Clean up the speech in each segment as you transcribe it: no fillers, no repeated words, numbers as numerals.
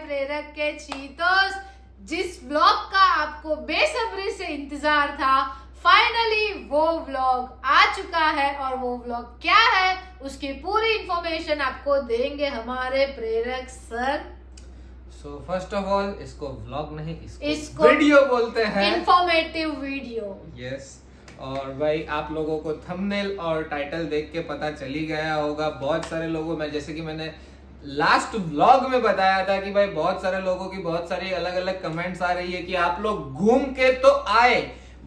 प्रेरक के चीतोस, जिस व्लॉग का आपको बेसब्री से इंतजार था, फाइनली वो व्लॉग आ चुका है। और वो व्लॉग क्या है उसकी पूरी इंफॉर्मेशन आपको देंगे हमारे प्रेरक sir. So first of all इसको व्लॉग नहीं, इसको वीडियो बोलते हैं, इंफॉर्मेटिव वीडियो। यस। और भाई आप लोगों को थंबनेल और टाइटल देख के पता चली गया होगा, बहुत सारे लोगों में, जैसे कि मैंने लास्ट व्लॉग में बताया था कि भाई बहुत सारे लोगों की बहुत सारी अलग अलग कमेंट्स आ रही है कि आप लोग घूम के तो आए,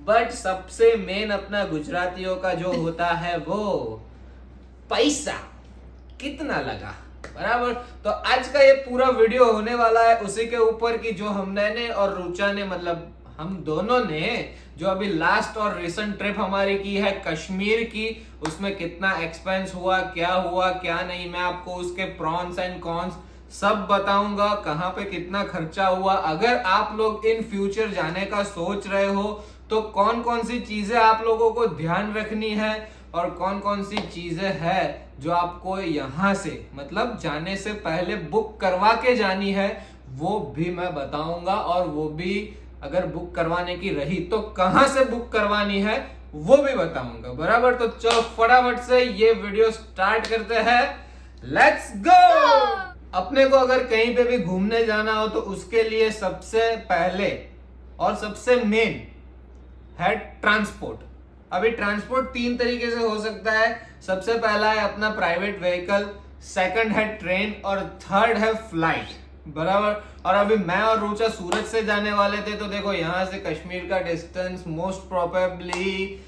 बट सबसे मेन अपना गुजरातियों का जो होता है वो पैसा कितना लगा, बराबर। तो आज का ये पूरा वीडियो होने वाला है उसी के ऊपर कि जो हमने और रुचा ने, मतलब हम दोनों ने जो अभी लास्ट और रिसेंट ट्रिप हमारी की है कश्मीर की, उसमें कितना एक्सपेंस हुआ क्या नहीं, मैं आपको उसके प्रॉन्स एंड कॉन्स सब बताऊंगा, कहाँ पे कितना खर्चा हुआ। अगर आप लोग इन फ्यूचर जाने का सोच रहे हो तो कौन कौन सी चीजें आप लोगों को ध्यान रखनी है और कौन कौन सी चीजें है जो आपको यहाँ से मतलब जाने से पहले बुक करवा के जानी है, वो भी मैं बताऊंगा। और वो भी अगर बुक करवाने की रही तो कहां से बुक करवानी है वो भी बताऊंगा, बराबर। तो चलो फटाफट से ये वीडियो स्टार्ट करते हैं, लेट्स गो। अपने को अगर कहीं पे भी घूमने जाना हो तो उसके लिए सबसे पहले और सबसे मेन है ट्रांसपोर्ट। अभी ट्रांसपोर्ट 3 तरीके से हो सकता है। सबसे पहला है अपना प्राइवेट व्हीकल, सेकंड है ट्रेन और थर्ड है फ्लाइट, बराबर। और अभी मैं और रुचा सूरत से जाने वाले थे, तो देखो यहाँ से कश्मीर का distance most probably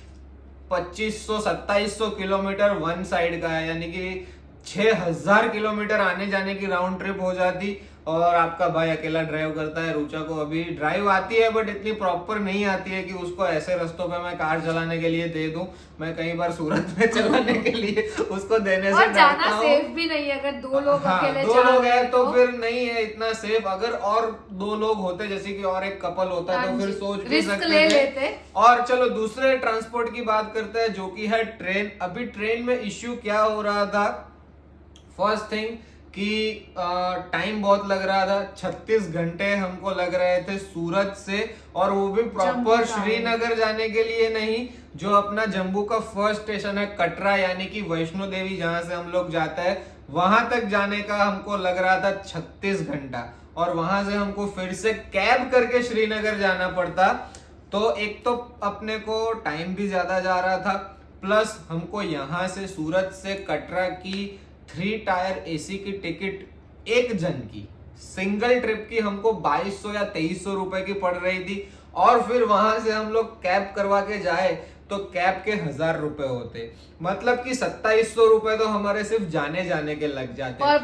2500-2700 kilometre one side का है, यानी कि 6000 किलोमीटर आने जाने की राउंड ट्रिप हो जाती। और आपका भाई अकेला ड्राइव करता है, रुचा को अभी ड्राइव आती है बट इतनी प्रॉपर नहीं आती है कि उसको ऐसे रास्तों पे मैं कार चलाने के लिए दे दूं। मैं कई बार सूरत में चलाने के लिए उसको देने से डरता हूं। सेफ भी नहीं है अगर 2 लोग अकेले दो लोग हैं तो फिर नहीं है इतना सेफ। अगर और 2 लोग होते, जैसे कि और एक कपल होता तो फिर सोच भी सकते थे। और चलो दूसरे ट्रांसपोर्ट की बात करते हैं जो कि है ट्रेन। अभी ट्रेन में इश्यू क्या हो रहा था, फर्स्ट थिंग कि टाइम बहुत लग रहा था, 36 घंटे हमको लग रहे थे सूरत से, और वो भी प्रॉपर श्रीनगर जाने के लिए नहीं, जो अपना जम्मू का फर्स्ट स्टेशन है कटरा, यानी कि वैष्णो देवी जहां से हम लोग जाते हैं, वहां तक जाने का हमको लग रहा था 36 घंटा। और वहां से हमको फिर से कैब करके श्रीनगर जाना पड़ता। तो एक तो अपने को टाइम भी ज्यादा जा रहा था, प्लस हमको यहाँ से सूरत से कटरा की 3 टायर एसी की टिकट एक जन की सिंगल ट्रिप की हमको 2200 या 2300 रुपए की पड़ रही थी। और फिर वहां से हम लोग कैब करवा के जाए तो कैब के 1000 रुपए होते, मतलब कि 2700 रुपए तो हमारे सिर्फ जाने के लग जाते पर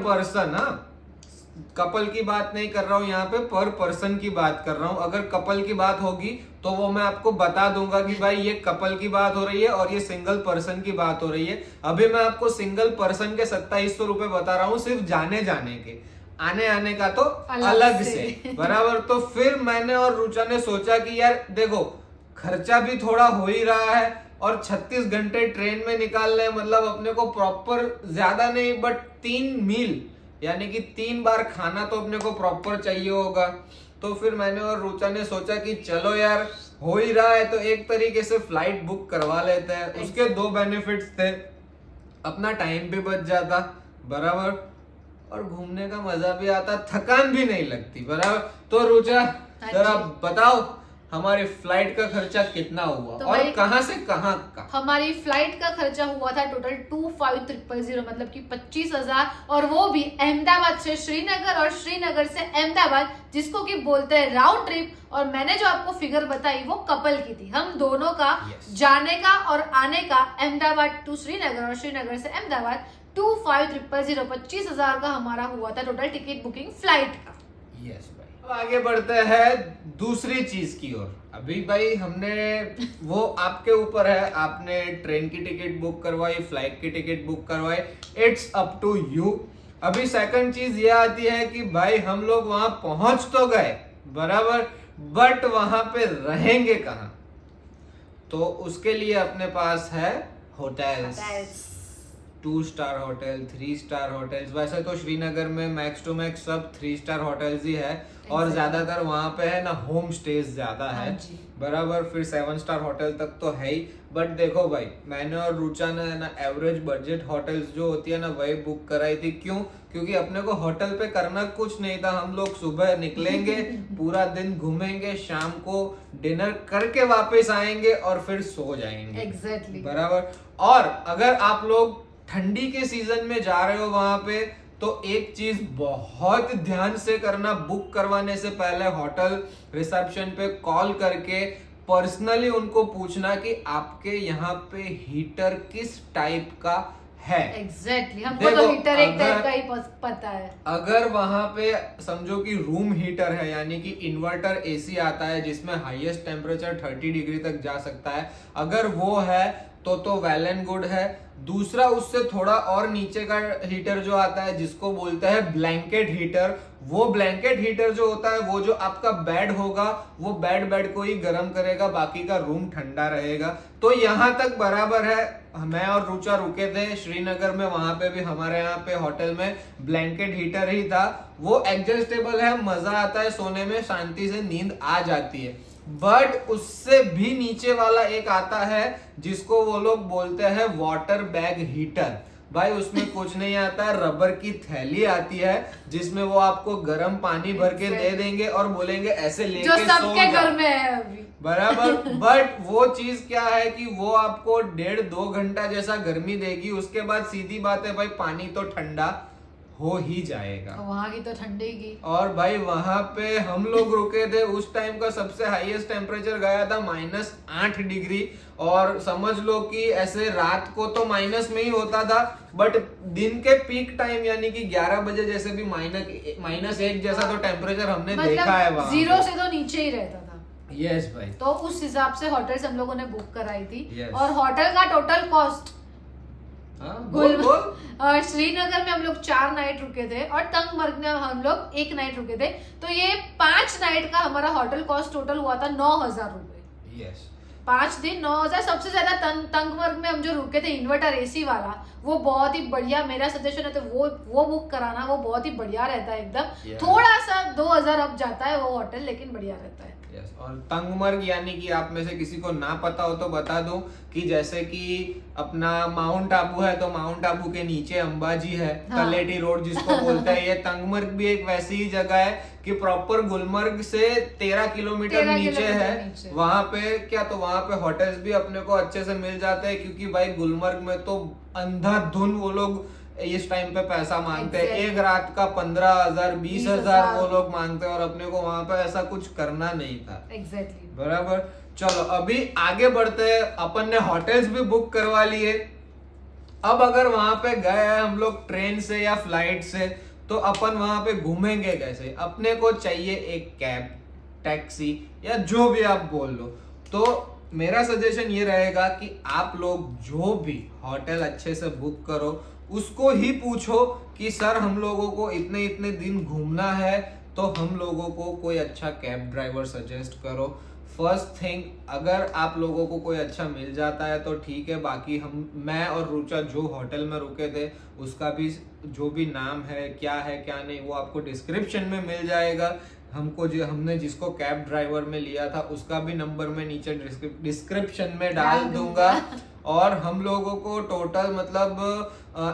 पर्सन। हाँ, कपल की बात नहीं कर रहा हूँ यहाँ पे, पर पर्सन की बात कर रहा हूँ। अगर कपल की बात होगी तो वो मैं आपको बता दूंगा कि भाई ये कपल की बात हो रही है और ये सिंगल पर्सन की बात हो रही है। अभी मैं आपको सिंगल पर्सन के 2700 रुपए बता रहा हूँ सिर्फ जाने के, आने का तो अलग से बराबर। तो फिर मैंने और रुचा ने सोचा कि यार देखो खर्चा भी थोड़ा हो ही रहा है और 36 घंटे ट्रेन में निकालने, मतलब अपने को प्रॉपर ज्यादा नहीं बट 3 मील यानी कि 3 बार खाना तो अपने को प्रॉपर चाहिए होगा। तो फिर मैंने और रुचा ने सोचा कि चलो यार हो ही रहा है तो एक तरीके से फ्लाइट बुक करवा लेते हैं। उसके 2 बेनिफिट्स थे, अपना टाइम भी बच जाता, बराबर, और घूमने का मजा भी आता, थकान भी नहीं लगती, बराबर। तो रुचा जरा बताओ हमारी फ्लाइट का खर्चा कितना हुआ तो और कहां से कहां का? हमारी फ्लाइट का खर्चा हुआ था टोटल 25,000, मतलब कि 25,000, और वो भी अहमदाबाद से श्रीनगर और श्रीनगर से अहमदाबाद, जिसको कि बोलते हैं राउंड ट्रिप। और मैंने जो आपको फिगर बताई वो कपल की थी, हम दोनों का जाने का और आने का, अहमदाबाद टू श्रीनगर और श्रीनगर से अहमदाबाद 25,000, 25,000 का हमारा हुआ था टोटल टिकट बुकिंग फ्लाइट का। यस भाई, अब आगे बढ़ते हैं दूसरी चीज की ओर। अभी भाई हमने वो आपके ऊपर है, आपने ट्रेन की टिकट बुक करवाई, फ्लाइट की टिकट बुक करवाई, इट्स अप टू यू। अभी सेकंड चीज ये आती है कि भाई हम लोग वहां पहुंच तो गए, बराबर, बट वहां पे रहेंगे कहाँ? तो उसके लिए अपने पास है hotels. 2 star hotel, 3 star hotels. वैसे तो श्रीनगर में मैक्स टू मैक्स सब 3 स्टार होटल्स ही है और ज्यादातर वहाँ पे है ना होम स्टेज ज्यादा है, बराबर। फिर 7 स्टार होटल तक तो है ही। बट देखो भाई, मैंने और रुचा ने ना एवरेज बजट होटल्स जो होती है ना वही बुक कराई थी। क्यों? क्योंकि अपने को होटल पे करना कुछ नहीं था। हम लोग सुबह निकलेंगे, पूरा दिन घूमेंगे, शाम को डिनर करके वापस आएंगे और फिर सो जाएंगे। एग्जैक्टली बराबर। और अगर आप लोग ठंडी के सीजन में जा रहे हो वहां पे, तो एक चीज बहुत ध्यान से करना, बुक करवाने से पहले होटल रिसेप्शन पे कॉल करके पर्सनली उनको पूछना कि आपके यहाँ पे हीटर किस टाइप का है। एग्जैक्टली हमको तो हीटर एक टाइप का ही पता है। अगर वहां पे समझो कि रूम हीटर है, यानी कि इन्वर्टर एसी आता है जिसमें हाईएस्ट टेम्परेचर 30 डिग्री तक जा सकता है, अगर वो है तो वेल एंड गुड है। दूसरा, उससे थोड़ा और नीचे का हीटर जो आता है जिसको बोलते हैं ब्लैंकेट हीटर, वो ब्लैंकेट हीटर जो होता है वो जो आपका बेड होगा वो बेड को ही गर्म करेगा, बाकी का रूम ठंडा रहेगा। तो यहाँ तक बराबर है। मैं और रुचा रुके थे श्रीनगर में, वहां पे भी हमारे यहाँ पे होटल में ब्लैंकेट हीटर ही था। वो एडजस्टेबल है, मजा आता है सोने में, शांति से नींद आ जाती है। बट उससे भी नीचे वाला एक आता है जिसको वो लोग बोलते हैं वाटर बैग हीटर। भाई उसमें कुछ नहीं आता है, रबर की थैली आती है जिसमें वो आपको गर्म पानी भर के दे देंगे और बोलेंगे ऐसे लेके जो सबके घर में है अभी, बराबर। बट वो चीज क्या है कि वो आपको 1.5-2 घंटा जैसा गर्मी देगी, उसके बाद सीधी बात है भाई पानी तो ठंडा हो ही जाएगा। वहां की तो ठंडी की। और भाई वहां पे हम लोग रुके थे, उस टाइम का सबसे हाईएस्ट टेम्परेचर गया था -8 डिग्री। और समझ लो कि ऐसे रात को तो माइनस में ही होता था, बट दिन के पीक टाइम यानी कि 11 बजे जैसे भी -1 जैसा तो टेम्परेचर हमने देखा है वहां। 0 से तो नीचे ही रहता था। यस भाई। तो उस हिसाब से होटल्स हम लोगों ने बुक कराई थी। Yes. और होटल का टोटल कॉस्ट, श्रीनगर में हम लोग 4 नाइट रुके थे और तंगमर्ग में हम लोग 1 नाइट रुके थे। तो ये 5 नाइट का हमारा होटल कॉस्ट टोटल हुआ था 9,000 रुपए। यस 5 दिन 9,000। सबसे ज्यादा तंगमर्ग में हम जो रुके थे इन्वर्टर एसी वाला, वो बहुत ही बढ़िया, मेरा सजेशन है तो वो बुक कराना, वो बहुत ही बढ़िया रहता है एकदम। थोड़ा सा 2,000 अब जाता है वो होटल, लेकिन बढ़िया रहता है। यस। और तंगमर्ग यानी कि आप में से किसी को ना पता हो तो बता दूं कि जैसे कि अपना माउंट आबू है तो माउंट आबू के नीचे अंबाजी है, तलेटी रोड जिसको बोलते हैं। ये तंगमर्ग भी एक वैसी ही जगह है कि प्रॉपर गुलमर्ग से 13 किलोमीटर नीचे है। वहां पे क्या, तो वहां पे होटल्स भी अपने को अच्छे से मिल जाते हैं, क्योंकि भाई गुलमर्ग में तो अंधाधुन वो लोग इस टाइम पे पैसा मांगते हैं। एक रात का 15,000 20,000 वो लोग मांगते हैं, और अपने को वहां पे ऐसा कुछ करना नहीं था। एग्जैक्टली बराबर। चलो अभी आगे बढ़ते हैं। अपन ने होटल्स भी बुक करवा लिए। अब अगर वहां पे गए हैं हम लोग ट्रेन से या फ्लाइट से, तो अपन वहां पे घूमेंगे कैसे? अपने को चाहिए एक कैब, टैक्सी या जो भी आप बोल लो। तो मेरा सजेशन ये रहेगा कि आप लोग जो भी होटल अच्छे से बुक करो उसको ही पूछो कि सर हम लोगों को इतने इतने दिन घूमना है, तो हम लोगों को कोई अच्छा कैब ड्राइवर सजेस्ट करो। फर्स्ट थिंग, अगर आप लोगों को कोई अच्छा मिल जाता है तो ठीक है। बाकी मैं और रुचा जो होटल में रुके थे उसका भी जो भी नाम है, क्या है क्या नहीं, वो आपको डिस्क्रिप्शन में मिल जाएगा। हमने जिसको कैब ड्राइवर में लिया था उसका भी नंबर मैं नीचे डिस्क्रिप्शन में डाल दूंगा। और हम लोगों को टोटल मतलब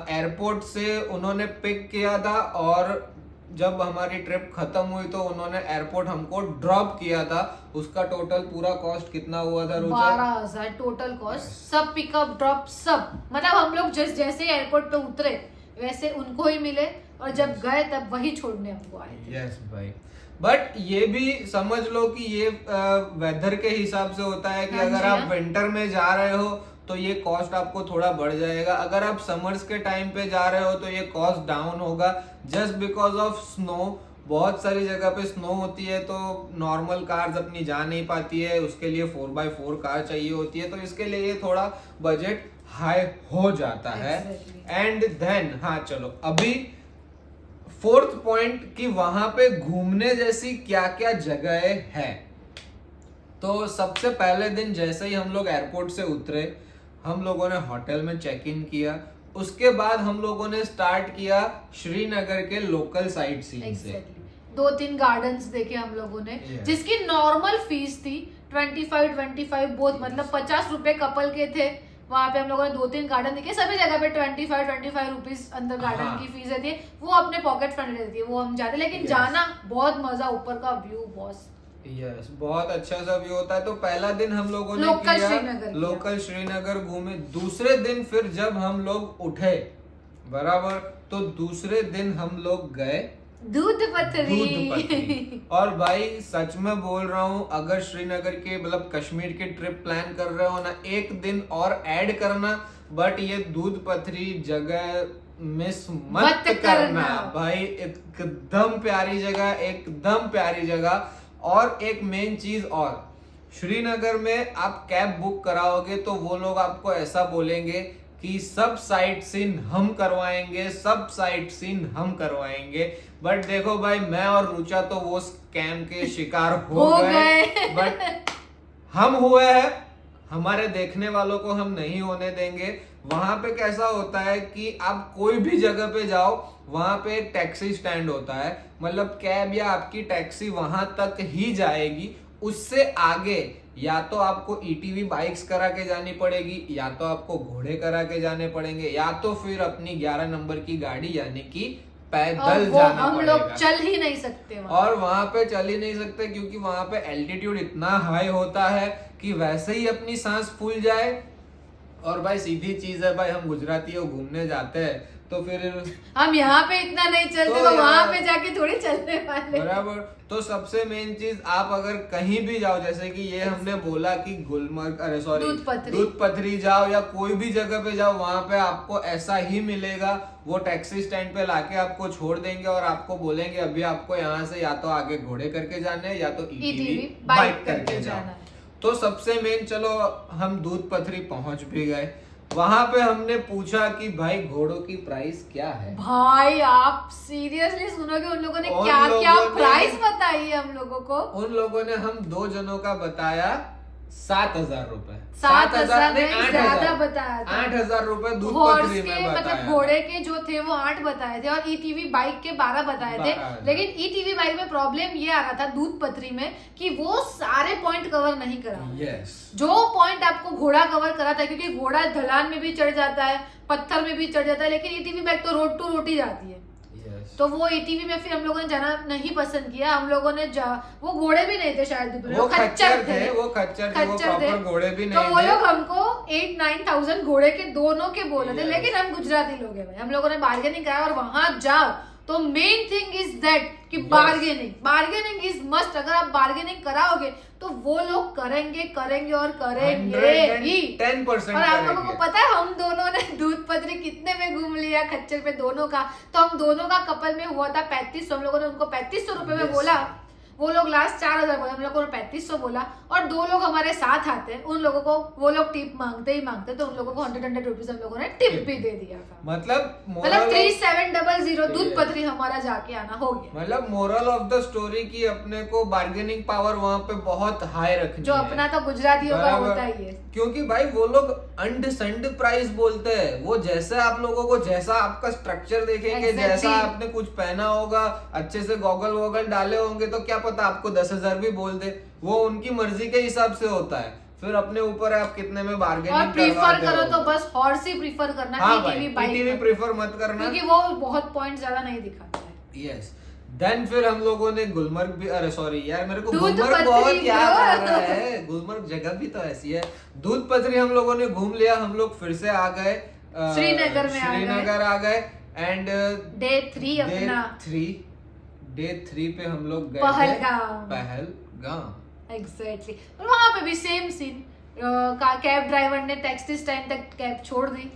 एयरपोर्ट से उन्होंने पिक किया था, और जब हमारी ट्रिप खत्म हुई तो उन्होंने एयरपोर्ट हमको ड्रॉप किया था। उसका टोटल पूरा कॉस्ट कितना हुआ था रुचा? 12,000 टोटल कॉस्ट, सब पिकअप ड्रॉप सब। मतलब हम लोग जैसे एयरपोर्ट पे उतरे वैसे उनको ही मिले, और जब गए तब वही छोड़ने हमको आए थे। यस भाई। बट ये भी समझ लो कि ये वेदर के हिसाब से होता है कि अगर आप विंटर में जा रहे हो तो ये कॉस्ट आपको थोड़ा बढ़ जाएगा। अगर आप समर्स के टाइम पे जा रहे हो तो ये कॉस्ट डाउन होगा, जस्ट बिकॉज ऑफ स्नो। बहुत सारी जगह पे स्नो होती है तो नॉर्मल कार्स अपनी जा नहीं पाती है, उसके लिए 4x4 कार चाहिए होती है, तो इसके लिए ये थोड़ा बजट हाई हो जाता है। एंड देन हाँ चलो अभी 4th पॉइंट कि वहां पे घूमने जैसी क्या क्या जगह है। तो सबसे पहले दिन जैसे ही हम लोग एयरपोर्ट से उतरे, हम लोगों ने होटल में चेक इन किया। उसके बाद हम लोगों ने स्टार्ट किया श्रीनगर के लोकल साइट सीइंग से। 2-3 गार्डन्स देखे हम लोगों ने, जिसकी नॉर्मल फीस थी 25 बहुत, मतलब 50 रुपए कपल के थे। वहां पे हम लोगों ने 2-3 गार्डन देखे, सभी जगह पे 25 रुपीज अंदर गार्डन की फीस रहती है, वो अपने पॉकेट फंड रहती है, वो हम जाते, लेकिन जाना बहुत मजा, ऊपर का व्यू बॉस। यस, बहुत अच्छा सा व्यू होता है। तो पहला दिन हम लोगों ने लोकल श्रीनगर घूमे। दूसरे दिन फिर जब हम लोग उठे बराबर, तो दूसरे दिन हम लोग गए दूध पथरी। और भाई सच में बोल रहा हूँ, अगर श्रीनगर के मतलब कश्मीर की ट्रिप प्लान कर रहे हो ना, एक दिन और ऐड करना, बट ये दूध पथरी जगह मिस मत करना भाई। एकदम प्यारी जगह, एकदम प्यारी जगह। और एक मेन चीज और, श्रीनगर में आप कैब बुक कराओगे तो वो लोग आपको ऐसा बोलेंगे कि सब साइट सीन हम करवाएंगे, सब साइट सीन हम करवाएंगे। बट देखो भाई, मैं और रुचा तो वो स्कैम के शिकार हो गए, बट हम हुए हैं, हमारे देखने वालों को हम नहीं होने देंगे। वहां पे कैसा होता है कि आप कोई भी जगह पे जाओ, वहां पे एक टैक्सी स्टैंड होता है, मतलब कैब या आपकी टैक्सी वहां तक ही जाएगी, उससे आगे या तो आपको ईटीवी बाइक्स करा के जानी पड़ेगी, या तो आपको घोड़े करा के जाने पड़ेंगे, या तो फिर अपनी 11 नंबर की गाड़ी यानी कि पैदल जाना हम पड़ेगा। लोग चल ही नहीं सकते और वहां पे चल ही नहीं सकते, क्योंकि वहां पे एल्टीट्यूड इतना हाई होता है कि वैसे ही अपनी सांस फूल जाए। और भाई सीधी चीज है भाई, हम गुजराती हो, घूमने जाते हैं तो फिर हम यहाँ पे इतना नहीं चलते, तो वहां पे जाके थोड़ी चलने वाले। बराबर। तो सबसे मेन चीज, आप अगर कहीं भी जाओ, जैसे कि ये हमने बोला कि गुलमर्ग, अरे सॉरी दूध पथरी जाओ या कोई भी जगह पे जाओ, वहां पे आपको ऐसा ही मिलेगा। वो टैक्सी स्टैंड पे लाके आपको छोड़ देंगे और आपको बोलेंगे अभी आपको यहाँ से या तो आगे घोड़े करके जाने हैं या तो ईटीवी बाइक करके जाना। तो सबसे मेन, चलो हम दूध पथरी पहुंच भी गए। वहां पे हमने पूछा कि भाई घोड़ों की प्राइस क्या है। भाई आप सीरियसली सुनोगे, उन लोगों ने क्या क्या प्राइस बताई है हम लोगों को। उन लोगों ने हम 2 जनों का बताया 7,000 रुपए। 7,000 ज्यादा बताया था। 8,000 रुपए दूध पथरी में बताया। मतलब घोड़े के जो थे वो 8 बताए थे, और ईटीवी बाइक के 12 बताए थे। लेकिन ईटीवी बाइक में प्रॉब्लम ये आ रहा था दूध पथरी में कि वो सारे पॉइंट कवर नहीं करा। जो पॉइंट आपको घोड़ा कवर करा था, क्योंकि घोड़ा ढलान में भी चढ़ जाता है, पत्थर में भी चढ़ जाता है, लेकिन ईटीवी बाइक तो रोड टू रोड ही जाती है। तो वो ईटीवी में फिर हम लोगों ने जाना नहीं पसंद किया। हम लोगों ने वो घोड़े भी नहीं थे शायद, वो खच्चर थे, वो प्रॉपर घोड़े भी नहीं थे। तो वो लोग हमको 8-9,000 घोड़े के दोनों के बोले थे, लेकिन हम गुजराती लोग हैं भाई, हम लोगों ने बार्गेनिंग कराया। और वहां जाओ तो मेन थिंग इज दैट कि बार्गेनिंग इज मस्ट। अगर आप बार्गेनिंग कराओगे तो वो लोग करेंगे और करेंगे ही 10%। और आप लोगों को पता है हम दोनों ने दूध पथरी कितने में घूम लिया खच्चर पे दोनों का। तो हम दोनों का कपल में हुआ था 3500, हम लोगों ने उनको 3500 रुपए में बोला। वो लोग लास्ट 4,000 बोले, हम लोगों ने 3500 बोला। और 2 लोग हमारे साथ आते हैं, उन लोगों को वो लोग टिप मांगते ही मांगते, तो उन लोगों को 100 रुपीज हम लोगों ने टिप भी दे दिया था। मतलब 3700 दूध पथरी हमारा जाके आना हो गया। मतलब मोरल ऑफ द स्टोरी की अपने को बार्गेनिंग पावर वहाँ पे बहुत हाई रखनी जो अपना तो गुजरातियों का होता ही है। क्योंकि भाई वो लोग अंडसेंड प्राइस बोलते हैं। वो जैसे आप लोगों को, जैसा आपका स्ट्रक्चर देखेंगे, जैसा आपने कुछ पहना होगा, अच्छे से गॉगल वॉगल डाले होंगे, तो क्या पता आपको 10,000 भी बोल दे। वो उनकी मर्जी के हिसाब से होता है। फिर अपने ऊपर है आप कितने में बार्गेनिंग और प्रीफर करो तो बस हॉर्स ही प्रीफर करना। ईटीवी प्रीफर मत करना, क्योंकि वो बहुत पॉइंट ज्यादा नहीं दिखाता है। यस। देन फिर हम लोगों ने गुलमर्ग भी, अरे सॉरी यार, मेरे को गुलमर्ग बहुत याद आ रहा है। गुलमर्ग जगह भी तो ऐसी है। दूध पथरी हम लोगों ने घूम लिया। हम लोग फिर से आ गए श्रीनगर आ गए। एंड डे 3 पे हम लोग गए पहलगाम। एग्जैक्टली। और वहां पे भी सेम सीन, कैब ड्राइवर ने टैक्सी स्टैंड तक कैब छोड़ दी।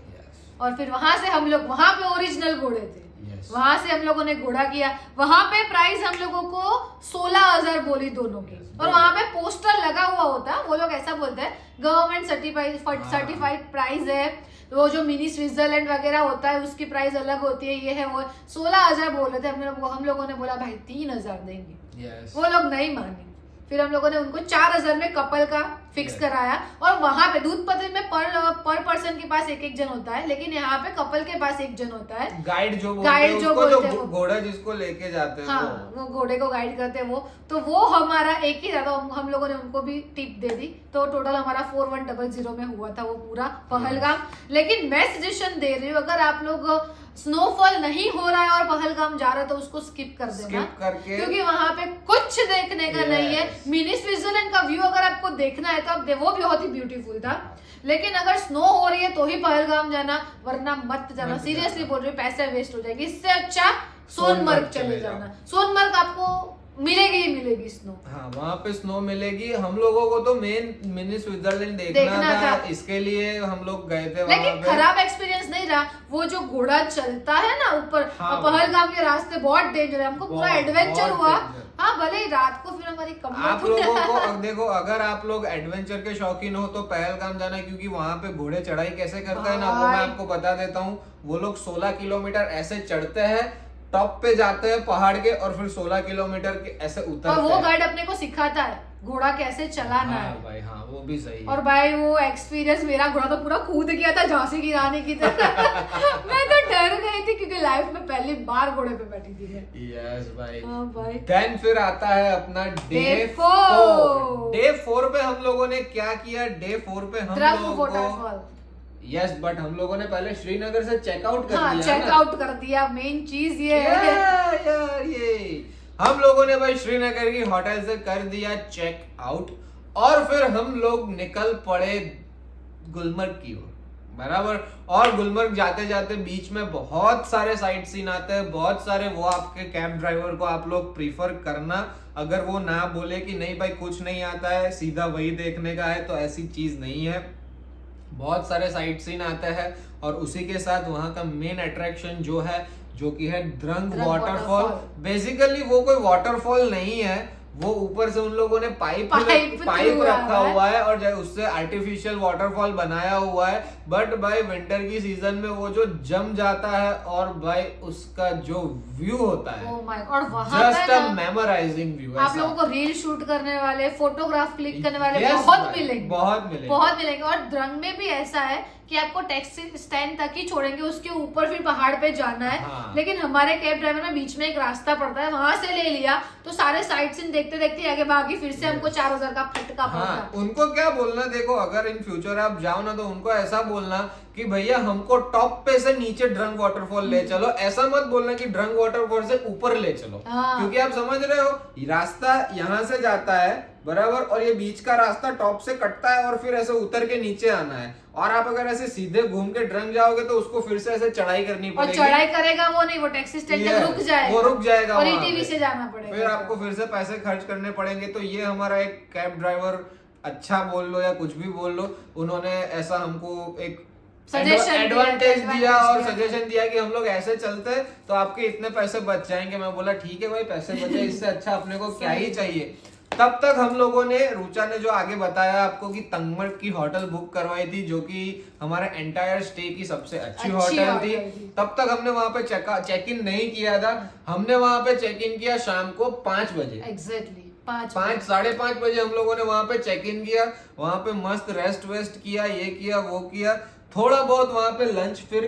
और फिर वहां से हम लोग, वहां पे ओरिजिनल घोड़े थे, वहां से हम लोगों ने घोड़ा किया। वहां पे प्राइस हम लोगों को 16,000 बोली दोनों की। और वहां पे पोस्टर लगा हुआ होता, वो लोग ऐसा बोलते हैं गवर्नमेंट सर्टिफाइड प्राइस है। वो जो मिनी स्विट्जरलैंड वगैरह होता है उसकी प्राइस अलग होती है, ये है वो। 16,000 बोल रहे थे। हम लोगों ने बोला भाई 3,000 देंगे। वो लोग नहीं माने। फिर हम लोगों ने उनको 4,000 में कपल का फिक्स कराया। और वहां पे दूध पत्री में पर पर्सन के पास एक जन होता है, लेकिन यहाँ पे कपल के पास एक जन होता है, गाइड जो बोलते हैं, घोड़ा जिसको लेके जाते हैं। हाँ, वो घोड़े को गाइड करते हैं वो हमारा एक ही था, तो हम लोगों ने उनको भी टिप दे दी। तो टोटल हमारा 4100 में हुआ था वो पूरा पहलगाम। लेकिन मैं सजेशन दे रही हूँ, अगर आप लोग स्नोफॉल नहीं हो रहा है और पहलगाम जा रहे हैं तो उसको स्किप कर देना, क्योंकि वहां पे कुछ देखने का नहीं है। मिनी स्विट्जरलैंड का व्यू अगर आपको देखना है तो आप वो बहुत ही ब्यूटीफुल था। लेकिन अगर स्नो हो रही है तो ही पहलगाम जाना, वरना मत जाना। सीरियसली बोल रही हूँ, पैसे वेस्ट हो जाएंगे। इससे अच्छा सोनमर्ग चले जाना। सोनमर्ग आपको मिलेगी ही मिलेगी स्नो। हाँ, वहाँ पे स्नो मिलेगी। हम लोगों को तो मेन मिनी स्विट्जरलैंड देखना था, इसके लिए हम लोग गए थे। लेकिन खराब एक्सपीरियंस नहीं रहा। वो जो घोड़ा चलता है ना ऊपर, हाँ, पहलगाम के रास्ते बहुत डेंजर है। हमको पूरा एडवेंचर हुआ। हाँ, भले ही रात को फिर हमारी कमर आप लोगों को देखो, अगर आप लोग एडवेंचर के शौकीन हो तो पहलगाम जाना, क्योंकि वहाँ पे घोड़े चढ़ाई कैसे करते हैं ना, वो मैं आपको बता देता हूँ। वो लोग 16 किलोमीटर ऐसे चढ़ते हैं, टॉप पे जाते हैं पहाड़ के, और फिर 16 किलोमीटर के ऐसे उतरते हैं। और वो गाइड अपने को सिखाता है घोड़ा कैसे चलाना है। भाई हाँ, वो भी सही है। और भाई वो एक्सपीरियंस, मेरा घोड़ा तो पूरा कूद गया था झांसी की रानी की तरह। मैं तो डर गई थी, क्योंकि लाइफ में पहली बार घोड़े पे बैठी थी। यस भाई। हाँ भाई। देन फिर आता है अपना डे 4। डे 4 पे हम लोगों ने क्या किया? डे 4 पे हम लोग बट हम लोगों ने पहले श्रीनगर से चेकआउट कर दिया। चेकआउट कर दिया, मेन चीज ये है यार। ये हम लोगों ने भाई श्रीनगर की होटल से कर दिया चेक आउट, और फिर हम लोग निकल पड़े गुलमर्ग की ओर, बराबर। और गुलमर्ग जाते जाते बीच में बहुत सारे साइट सीन आते हैं, बहुत सारे। वो आपके कैब ड्राइवर को आप लोग प्रीफर करना, अगर वो ना बोले कि नहीं भाई कुछ नहीं आता है, सीधा वही देखने का है, तो ऐसी चीज नहीं है। बहुत सारे साइट सीन आते हैं, और उसी के साथ वहां का मेन अट्रैक्शन जो है, जो कि है द्रंग वाटरफॉल। बेसिकली वो कोई वाटरफॉल नहीं है, वो ऊपर से उन लोगों ने पाइप रखा हुआ है और उससे आर्टिफिशियल वाटरफॉल बनाया हुआ है। बट भाई विंटर की सीजन में वो जो जम जाता है, और भाई उसका जो व्यू होता है, और वहां जस्ट अ मेमोराइजिंग व्यू। आप लोगों को रील शूट करने वाले, फोटोग्राफ क्लिक करने वाले बहुत मिलेंगे। और द्रंग में भी ऐसा है कि आपको टैक्सी स्टैंड तक ही छोड़ेंगे, उसके ऊपर फिर पहाड़ पे जाना है। हाँ। लेकिन हमारे कैब ड्राइवर में बीच में एक रास्ता पड़ता है, वहां से ले लिया, तो सारे साइट सीन देखते देखते आगे भागी, फिर से हमको 4000 का फटका पड़ा। हाँ, उनको क्या बोलना, देखो अगर इन फ्यूचर आप जाओ ना, तो उनको ऐसा बोलना कि भैया हमको टॉप पे से नीचे ड्रंग वाटरफॉल ले चलो। ऐसा मत बोलना कि ड्रंग वाटरफॉल से ऊपर ले चलो। हाँ। क्योंकि आप समझ रहे हो, रास्ता यहाँ से जाता है, बराबर, और ये बीच का रास्ता टॉप से कटता है, और फिर ऐसे उतर के नीचे आना है। और आप अगर ऐसे सीधे घूम के ड्रंग जाओगे तो उसको फिर से ऐसे चढ़ाई करनी पड़ेगी। और चढ़ाई करेगा वो नहीं, वो टैक्सी स्टैंड तक रुक जाएगा, वो रुक जाएगा, और ईटीवी से जाना पड़ेगा, फिर आपको फिर से पैसे खर्च करने पड़ेंगे। तो ये हमारा एक कैब ड्राइवर, अच्छा बोल लो या कुछ भी बोल लो, उन्होंने ऐसा हमको एक एडवांटेज दिया और सजेशन दिया कि हम लोग ऐसे चलते तो आपके इतने पैसे बच जाएंगे। मैं बोला ठीक है भाई, पैसे बचे, इससे अच्छा अपने को क्या ही चाहिए। तब तक हम लोगों ने, रुचा ने जो आगे बताया आपको कि तंगमर्ग की होटल बुक करवाई थी, जो कि हमारे एंटायर स्टे की सबसे अच्छी होटल थी। तब तक हमने वहां पे चेक इन नहीं किया था। हमने वहां पे चेक इन किया शाम को 5 बजे एग्जैक्टली। 5-5:30 बजे हम लोगों ने वहां पे चेक इन किया। वहां पे मस्त रेस्ट वेस्ट किया, ये किया वो किया, थोड़ा बहुत वहां पे लंच फिर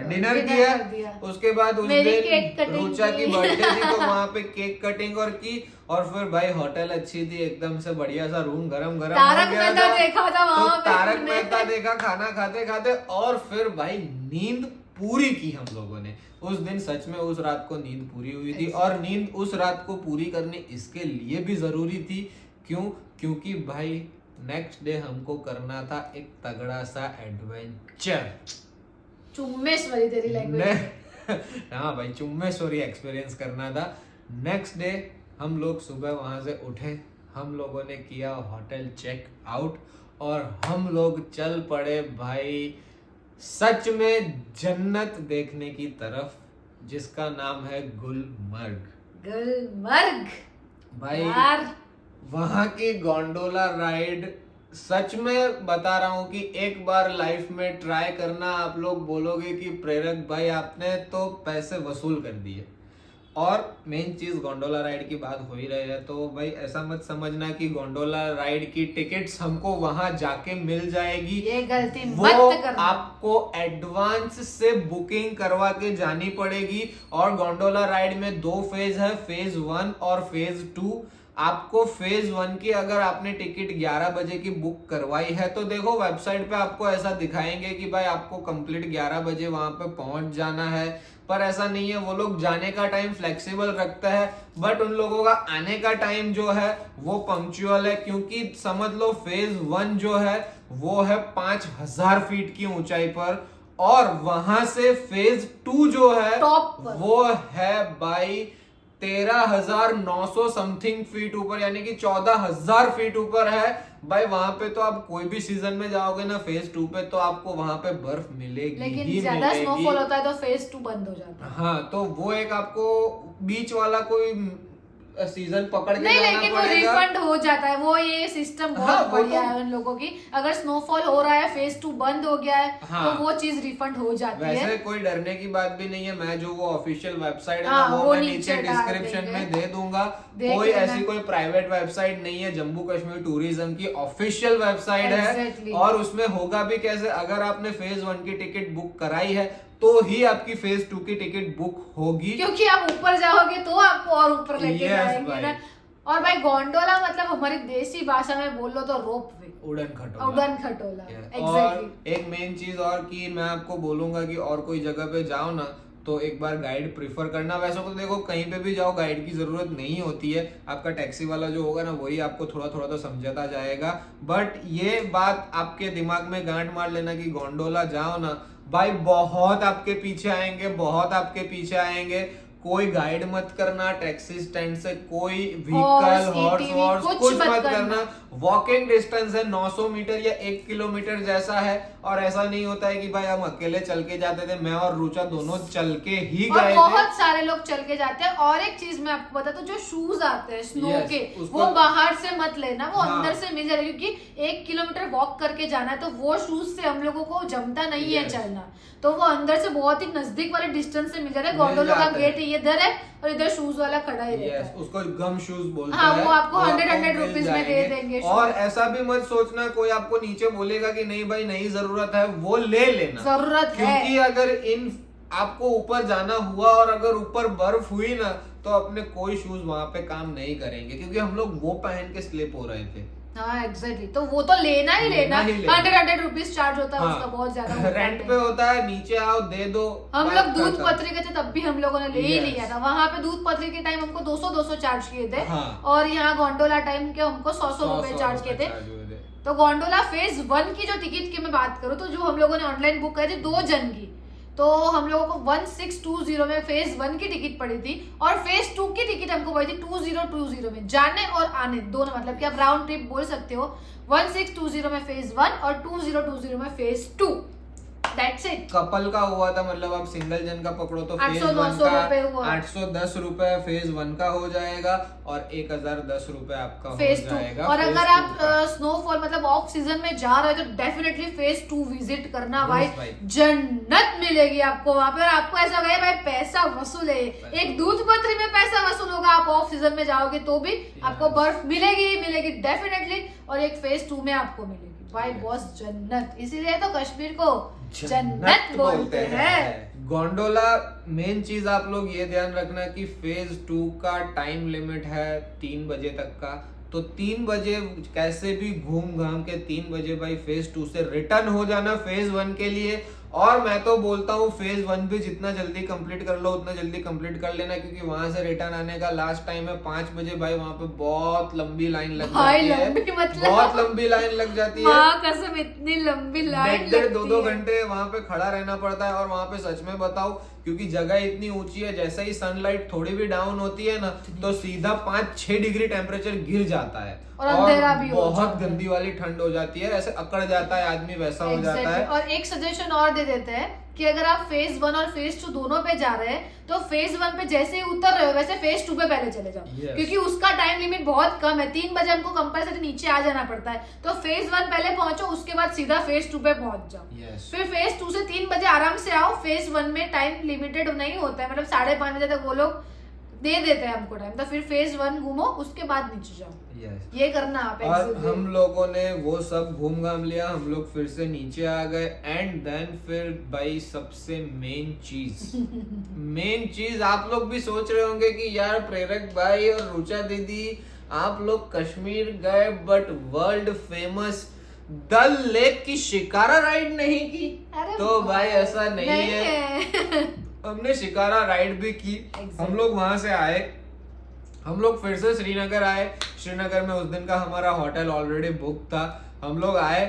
डिनर किया। उसके बाद उस दिन रुचा की बर्थडे थी, तो वहां पे केक कटिंग और की। और फिर भाई होटल अच्छी थी, एकदम से बढ़िया सा रूम, गरम तारक मेहता देखा था वहां पे, तारक मेहता देखा खाना खाते खाते। और फिर भाई नींद पूरी की हम लोगों ने उस दिन। सच में उस रात को नींद पूरी हुई थी, और नींद उस रात को पूरी करनी इसके लिए भी जरूरी थी। क्योंकि भाई नेक्स्ट डे हमको करना था एक तगड़ा सा एडवेंचर। चुम्मेश्वरी तेरी लैंग्वेज। हाँ भाई, चुम्मेश्वरी एक्सपीरियंस करना था। नेक्स्ट डे हम लोग सुबह वहां से उठे, हम लोगों ने किया होटल चेक आउट, और हम लोग चल पड़े भाई सच में जन्नत देखने की तरफ, जिसका नाम है गुलमर्ग। भाई यार, वहां की गोंडोला राइड सच में बता रहा हूं कि एक बार लाइफ में ट्राई करना। आप लोग बोलोगे कि प्रेरक भाई आपने तो पैसे वसूल कर दिए। और मेन चीज गोंडोला राइड की बात हो ही रही है, तो भाई ऐसा मत समझना कि गोंडोला राइड की टिकट्स हमको वहां जाके मिल जाएगी, ये गलती वो मत करना। आपको एडवांस से बुकिंग करवा के जानी पड़ेगी। और गोंडोला राइड में 2 फेज है, फेज 1 और फेज 2। आपको फेज 1 की अगर आपने टिकट 11 बजे की बुक करवाई है तो देखो वेबसाइट पे आपको ऐसा दिखाएंगे कि भाई आपको कंप्लीट 11 बजे वहां पे पहुंच जाना है, पर ऐसा नहीं है। वो लोग जाने का टाइम फ्लेक्सिबल रखता है, बट उन लोगों का आने का टाइम जो है वो पंक्चुअल है, क्योंकि समझ लो फेज 1 जो है वो है 5000 फीट की ऊंचाई पर, और वहां से फेज 2 जो है टॉप पर। वो है भाई 13,900 समथिंग फीट ऊपर, यानी कि 14,000 फीट ऊपर है भाई। वहां पे तो आप कोई भी सीजन में जाओगे ना फेज 2 पे, तो आपको वहां पे बर्फ मिलेगी, लेकिन ज्यादा स्नोफॉल होता है तो फेज 2 बंद हो जाता है। हाँ, तो वो एक आपको बीच वाला कोई सीजन पकड़ के नहीं, जाना लेकिन वो पड़ेगा। रिफंड हो जाता है, वो ये सिस्टम बहुत हाँ, वो बढ़िया तो- है उन लोगों की। अगर स्नोफॉल हो रहा है, फेज 2 बंद हो गया है, हाँ। तो वो चीज रिफंड हो जाती वैसे है। कोई डरने की बात भी नहीं है, मैं जो वो ऑफिशियल वेबसाइट है हाँ, ना वो मैं नीचे नीचे डाल डिस्क्रिप्शन देंगे। में दे दूंगा। देख कोई लेना। ऐसी कोई प्राइवेट वेबसाइट नहीं है, जम्मू कश्मीर टूरिज्म की ऑफिशियल वेबसाइट Exactly. है। और उसमें होगा भी कैसे, अगर आपने फेज 1 की टिकट बुक कराई है तो ही आपकी फेज 2 की टिकट बुक होगी, क्योंकि आप ऊपर जाओगे तो आपको और ऊपर लेके Yes, जाएंगे भाई। ना। और भाई गोंडोला मतलब हमारी देसी भाषा में बोल लो तो रोप वे, उड़न खटोला। उड़न खटोला। और एग्जैक्टली। एक मेन चीज और कि मैं आपको बोलूंगा कि और कोई जगह पे जाओ ना तो एक बार गाइड प्रीफर करना। वैसे तो देखो कहीं पे भी जाओ गाइड की जरूरत नहीं होती है, आपका टैक्सी वाला जो होगा ना वही आपको थोड़ा थोड़ा तो समझाता जाएगा। बट ये बात आपके दिमाग में गांठ मार लेना कि गोंडोला जाओ ना भाई, बहुत आपके पीछे आएंगे, बहुत आपके पीछे आएंगे। कोई गाइड मत करना, टैक्सी स्टैंड से कोई व्हीकल हॉर्स कुछ मत करना। वॉकिंग डिस्टेंस है 900 मीटर या 1 किलोमीटर जैसा है, और ऐसा नहीं होता है कि भाई हम अकेले चल के जाते थे, मैं और रुचा दोनों चल के ही और गए थे। बहुत सारे लोग चल के जाते हैं। और एक चीज मैं आपको बता दूं, जो शूज आते हैं स्नो Yes, के, उसको- वो बाहर से मत लेना, वो हाँ। अंदर से मिल जाएगा, क्योंकि 1 किलोमीटर वॉक करके जाना है, तो वो शूज से हम लोगों को जमता नहीं है Yes. चलना। तो वो अंदर से बहुत ही नजदीक वाले डिस्टेंस से मिल जाता है। मिल गोंडोला का जाता है। गेट इधर है और इधर शूज वाला खड़ा ही रहता Yes, है। उसको गम शूज बोलते हाँ, हैं। वो आपको 100 मिल रुपीज में दे जाएंगे। देंगे और shoes। ऐसा भी मत सोचना कोई आपको नीचे बोलेगा कि नहीं भाई नहीं जरूरत है, वो ले लेना जरूरत है। क्योंकि अगर इन आपको ऊपर जाना हुआ और अगर ऊपर बर्फ हुई ना तो अपने कोई शूज वहां पे काम नहीं करेंगे, क्योंकि हम लोग वो पहन के स्लिप हो रहे थे। हाँ एग्जैक्टली, तो वो तो लेना ही लेना। ही लेना। 100 रुपीज चार्ज होता है उसका, बहुत ज्यादा होता है। रेंट पे होता है, नीचे आओ दे दो। हम बात लोग दूध खत्म। पत्री के थे तब भी हम लोगों ने ले ही Yes. लिया था। वहां पे दूध पत्री के टाइम हमको 200 चार्ज किए थे, हाँ। और यहाँ गोंडोला टाइम के हमको 100 रुपए चार्ज किए थे। तो गोंडोला फेज 1 की जो टिकट की मैं बात करूँ, तो जो हम लोगों ने ऑनलाइन बुक करी थी 2 जन की, तो हम लोगों को 1620 में फेज 1 की टिकट पड़ी थी, और फेज 2 की टिकट हमको पड़ी थी 2020 में, जाने और आने दोनों, मतलब कि आप राउंड ट्रिप बोल सकते हो। 1620 में फेज 1 और 2020 में फेज 2। That's it. कपल का हुआ था, मतलब आप सिंगल जन का पकड़ो तो फेज 800-900 1 रुपए का हुआ। 810 रुपए फेज 1 का हो जाएगा, और 1010 रुपए आपका हो फेज 2। जाएगा। और फेज अगर 2 आप का। स्नोफॉल मतलब ऑफ सीजन में जा रहे हो तो डेफिनेटली फेज 2 विजिट करना Yes, भाई। भाई। जन्नत मिलेगी आपको वहां पे, और आपको ऐसा लगे भाई पैसा वसूल है। एक दूध पत्री में पैसा वसूल होगा, आप ऑफ सीजन में जाओगे तो भी आपको बर्फ मिलेगी डेफिनेटली, और एक फेज 2 में आपको मिलेगी भाई। बॉस जन्नत, इसीलिए तो कश्मीर को जन्नत बोलते हैं। गोंडोला मेन चीज आप लोग ये ध्यान रखना कि फेज 2 का टाइम लिमिट है 3 बजे तक का, तो 3 बजे कैसे भी घूम घाम के 3 बजे भाई फेज 2 से रिटर्न हो जाना फेज 1 के लिए। और मैं तो बोलता हूँ फेज 1 भी जितना जल्दी कंप्लीट कर लो उतना जल्दी कंप्लीट कर लेना, क्योंकि वहां से रिटर्न आने का लास्ट टाइम है 5 बजे भाई। वहां पे बहुत लंबी लाइन लग जाती है, लंबी मतलब बहुत लंबी लाइन लग जाती है। माँ कसम इतनी लंबी लाइन डेढ़ 2 घंटे वहां पे खड़ा रहना पड़ता है। और वहां पे सच में बताओ, क्योंकि जगह इतनी ऊंची है, जैसे ही सनलाइट थोड़ी भी डाउन होती है ना तो सीधा 5-6 डिग्री टेम्परेचर गिर जाता है, और अंधेरा भी हो बहुत जाता है। गंदी वाली ठंड हो जाती है, ऐसे अकड़ जाता है आदमी, वैसा हो जाता है। और एक सजेशन और दे देते हैं कि अगर आप फेज 1 और फेज 2 दोनों पे जा रहे हैं, तो फेज 1 पे जैसे ही उतर रहे हो वैसे फेज 2 पे पहले चले जाओ। Yes. क्योंकि उसका टाइम लिमिट बहुत कम है, 3 बजे हमको कंपलसरी नीचे आ जाना पड़ता है। तो फेज 1 पहले पहुंचो, उसके बाद सीधा फेज 2 पे पहुंच जाओ। Yes. फिर फेज 2 से 3 बजे आराम से आओ। फेज 1 में टाइम लिमिटेड नहीं होता है, मतलब 5:30 बजे तक वो लोग दे देते हैं हमको टाइम, तो फिर फेज 1 घूमो, उसके बाद नीचे जाओ। ये करना आप। और हम लोगों ने वो सब घूम घाम लिया, हम लोग फिर से नीचे आ गए एंड देन फिर भाई सबसे मेन चीज आप लोग भी सोच रहे होंगे कि यार प्रेरक भाई और रुचा दीदी आप लोग कश्मीर गए but world famous Dal Lake की शिकारा राइड नहीं की। तो भाई ऐसा नहीं है। हमने शिकारा राइड भी की। हम लोग वहां से आए, हम लोग फिर से श्रीनगर आए। श्रीनगर में उस दिन का हमारा होटल ऑलरेडी बुक था। हम लोग आए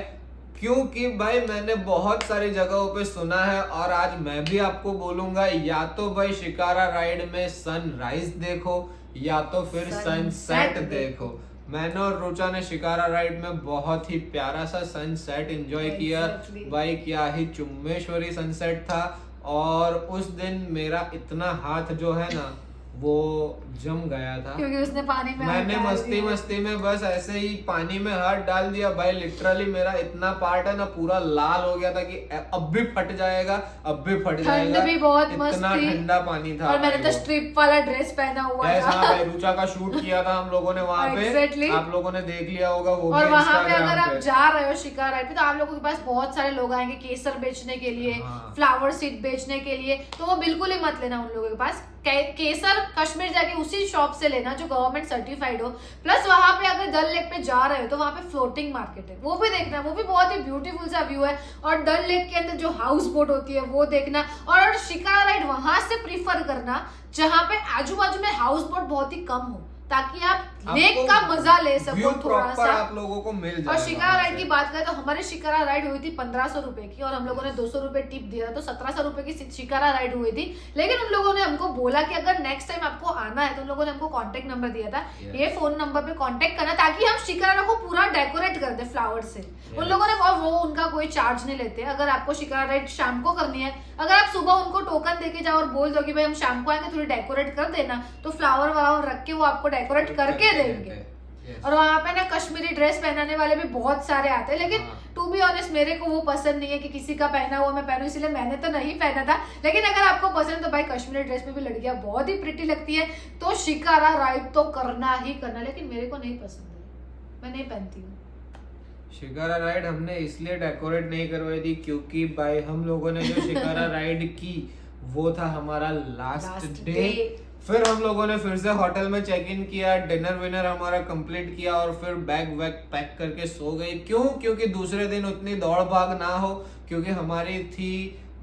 क्योंकि भाई मैंने बहुत सारी जगहों पे सुना है और आज मैं भी आपको बोलूंगा, या तो भाई शिकारा राइड में सनराइज देखो या तो फिर सनसेट देखो। मैंने और रुचा ने शिकारा राइड में बहुत ही प्यारा सा सनसेट एंजॉय किया। भाई क्या ही चुम्बेश्वरी सनसेट था। और उस दिन मेरा इतना हाथ जो है ना वो जम गया था क्योंकि उसने पानी में मैंने मस्ती में बस ऐसे ही पानी में हाथ डाल दिया। भाई लिटरली मेरा इतना पार्ट है ना पूरा लाल हो गया था कि अब भी फट जाएगा, अब भी फट जाएगा। भी बहुत इतना ठंडा पानी था। और मैंने तो स्ट्रिप वाला ड्रेस पहना हुआ था। भाई रुचा का शूट किया था हम लोगों ने वहाँ पे। आप लोगों ने देख लिया होगा वो। और वहाँ पे अगर आप जा रहे हो शिकारा राइड पे तो आप लोगों के पास बहुत सारे लोग आएंगे केसर बेचने के लिए, फ्लावर सीड बेचने के लिए, तो वो बिल्कुल ही मत लेना उन लोगों के पास। केसर कश्मीर जाके उसी शॉप से लेना जो गवर्नमेंट सर्टिफाइड हो। प्लस वहां पे अगर डल लेक पे जा रहे हो तो वहां पे फ्लोटिंग मार्केट है, वो भी देखना, वो भी बहुत ही ब्यूटीफुल सा व्यू है। और डल लेक के अंदर जो हाउस बोट होती है वो देखना। और शिकारा राइड वहां से प्रीफर करना जहां पे आजू बाजू में हाउस बोट बहुत ही कम हो, ताकि आप लेक का मजा ले सको थोड़ा सा, आप लोगों को मिल जाए। और शिकारा राइड की बात करें तो हमारी शिकारा राइड हुई थी 1500 रुपए की और हम लोगों ने 200 रुपए टिप दिया, तो 1700 रुपए की शिकारा राइड हुई थी। लेकिन उन लोगों ने हमको बोला कि अगर नेक्स्ट टाइम आपको आना है तो उन लोगों ने हमको कांटेक्ट नंबर दिया था, ये फोन नंबर पे कांटेक्ट करना ताकि हम शिकारा को पूरा डेकोरेट कर दे फ्लावर से। उन लोगों ने, और वो उनका कोई चार्ज नहीं लेते। अगर आपको शिकारा राइड शाम को करनी है, अगर आप सुबह उनको टोकन देके जाओ और बोल दो कि भाई हम शाम को आएंगे, थोड़ी डेकोरेट कर देना, तो फ्लावर वावर रख के वो आपको डेकोरेट करके देंगे। और वहाँ पे ना कश्मीरी ड्रेस पहनाने वाले भी बहुत सारे आते हैं, लेकिन टू बी ऑनेस्ट मेरे को वो पसंद नहीं है कि किसी का पहना हुआ मैं पहनूं, इसलिए मैंने तो नहीं पहना था। लेकिन अगर आपको पसंद है तो भाई कश्मीरी ड्रेस में भी लड़कियां बहुत ही प्रिटी लगती है, तो शिकारा राइड तो करना ही करना। लेकिन मेरे को नहीं पसंद है, मैं नहीं पहनती हूँ। शिकारा राइड हमने इसलिए डेकोरेट नहीं करवाई थी क्योंकि भाई हम लोगों ने जो शिकारा राइड की वो था हमारा लास्ट डे। फिर हम लोगों ने फिर से होटल में चेक इन किया, डिनर विनर हमारा कंप्लीट किया और फिर बैग वैग पैक करके सो गए। क्यों? क्योंकि दूसरे दिन उतनी दौड़ भाग ना हो, क्योंकि हमारी थी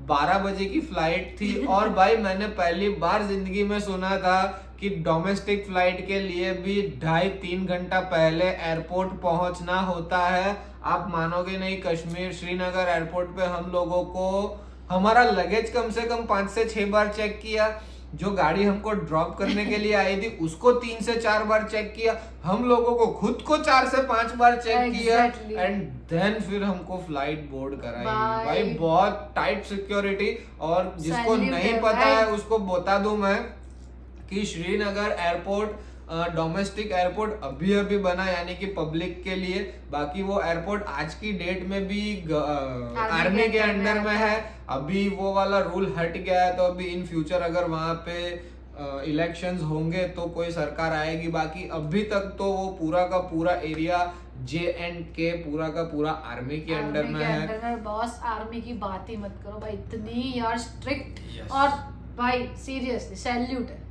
12 बजे की फ्लाइट थी। और भाई मैंने पहली बार जिंदगी में सुना था कि डोमेस्टिक फ्लाइट के लिए भी 2.5-3 घंटा पहले एयरपोर्ट पहुंचना होता है। आप मानोगे नहीं, कश्मीर श्रीनगर एयरपोर्ट पे हम लोगों को हमारा लगेज कम से कम 5 से 6 बार चेक किया। जो गाड़ी हमको ड्रॉप करने के लिए आई थी उसको 3 से 4 बार चेक किया। हम लोगों को खुद को 4 से 5 बार चेक किया एंड देन फिर हमको फ्लाइट बोर्ड कराई। भाई बहुत टाइट सिक्योरिटी। और जिसको नहीं पता है उसको बता दूं मैं कि श्रीनगर एयरपोर्ट डोमेस्टिक एयरपोर्ट अभी बना, यानी कि पब्लिक के लिए। बाकी वो एयरपोर्ट आज की डेट में भी आर्मी के अंडर में है। अभी वो वाला रूल हट गया है, तो अभी इन फ्यूचर अगर वहां पे इलेक्शंस होंगे तो कोई सरकार आएगी। बाकी अभी तक तो वो पूरा का पूरा एरिया J&K पूरा का पूरा आर्मी के अंडर में है। बॉस आर्मी की बात ही मत करो भाई, इतनी यार स्ट्रिक्ट। और भाई सीरियसली सैल्यूट है।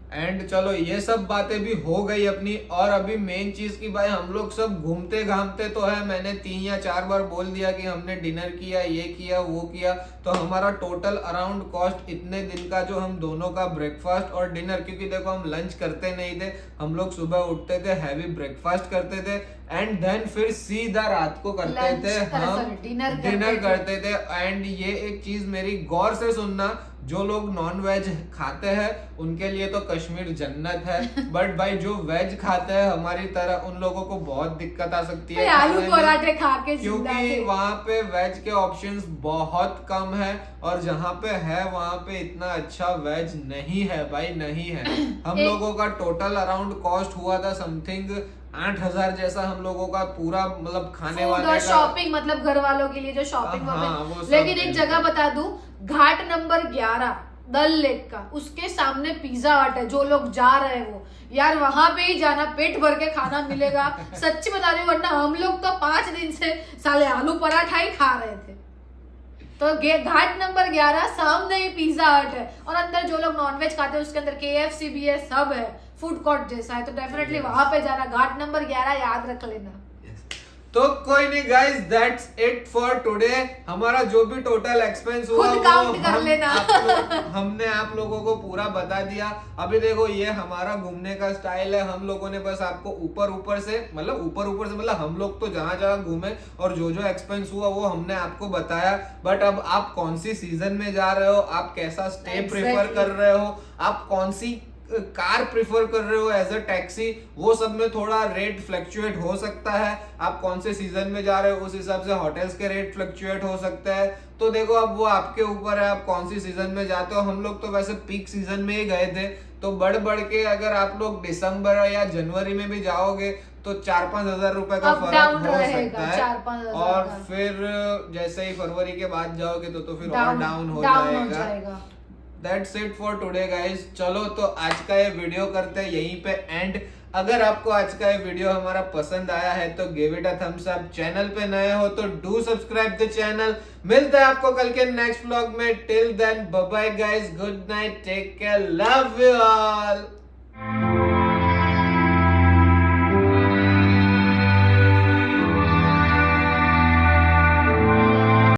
एंड चलो ये सब बातें भी हो गई अपनी। और अभी मेन चीज की भाई हम लोग सब घूमते घामते तो है, मैंने 3 या 4 बार बोल दिया कि हमने डिनर किया, ये किया, वो किया। तो हमारा टोटल अराउंड कॉस्ट इतने दिन का जो हम दोनों का ब्रेकफास्ट और डिनर, क्योंकि देखो हम लंच करते नहीं थे, हम लोग सुबह उठते थे, हैवी ब्रेकफास्ट करते थे एंड देन फिर सीधा रात को करते थे हम डिनर करते थे। एंड ये एक चीज मेरी गौर से सुनना, जो लोग नॉन वेज खाते हैं उनके लिए तो कश्मीर जन्नत है, बट भाई जो वेज खाते हैं हमारी तरह उन लोगों को बहुत दिक्कत आ सकती है आलू पराठे खा के, क्योंकि वहाँ पे वेज के ऑप्शंस बहुत कम है। और जहाँ पे है वहाँ पे इतना अच्छा वेज नहीं है भाई, नहीं है। हम लोगों का टोटल अराउंड कॉस्ट हुआ था समथिंग 8,000 जैसा हम लोगों का पूरा, मतलब खाने वाले का, शॉपिंग, मतलब घर वालों के लिए जो शॉपिंग। लेकिन एक जगह बता दूं, घाट नंबर 11 डल लेक का, उसके सामने पिज्जा हट है, जो लोग जा रहे हैं वो यार वहां पे ही जाना, पेट भर के खाना मिलेगा। सच्ची बता रही हूँ, वरना हम लोग तो 5 दिन से साले आलू पराठा ही खा रहे थे। तो घाट नंबर 11 सामने ही पिज्जा हट है, और अंदर जो लोग नॉनवेज खाते हैं उसके अंदर KFC भी है, सब है, फूड कोर्ट जैसा है। तो डेफिनेटली वहां पे जाना, घाट नंबर 11 याद रख लेना। तो कोई नहीं guys, that's it for today. हमारा जो भी टोटल एक्सपेंस हुआ खुद काउंट कर लेना। हमने आप लोगों को पूरा बता दिया। अभी देखो ये हमारा घूमने का स्टाइल है, हम लोगों ने बस आपको ऊपर से मतलब हम लोग तो जहां जहां घूमे और जो जो एक्सपेंस हुआ वो हमने आपको बताया। बट अब आप कौन सी सीजन में जा रहे हो, आप कैसा स्टे प्रेफर कर रहे हो, आप कौन सी कार प्रिफर कर रहे हो एज अ टैक्सी, वो सब में थोड़ा रेट फ्लक्चुएट हो सकता है। आप कौन से सीजन में जा रहे हो उस हिसाब से होटल्स के रेट फ्लक्चुएट हो सकते हैं। तो देखो अब वो आपके ऊपर है, आप कौन सी सीजन में जाते हो। हम लोग तो वैसे पीक सीजन में ही गए थे, तो बढ़ के अगर आप लोग दिसंबर या जनवरी में भी जाओगे तो 4-5 हजार रुपए का फर्क हो सकता है। और फिर जैसे ही फरवरी के बाद जाओगे तो फिर और डाउन हो जाएगा। That's it for today guys। चलो तो आज का ये वीडियो करते हैं यहीं पे एंड। अगर आपको आज का ये वीडियो हमारा पसंद आया है तो give it a thumbs up. Channel पे नए हो तो डू सब्सक्राइब द चैनल। मिलते हैं आपको कल के नेक्स्ट व्लॉग में। Till then bye bye guys, good night, take care, love you all.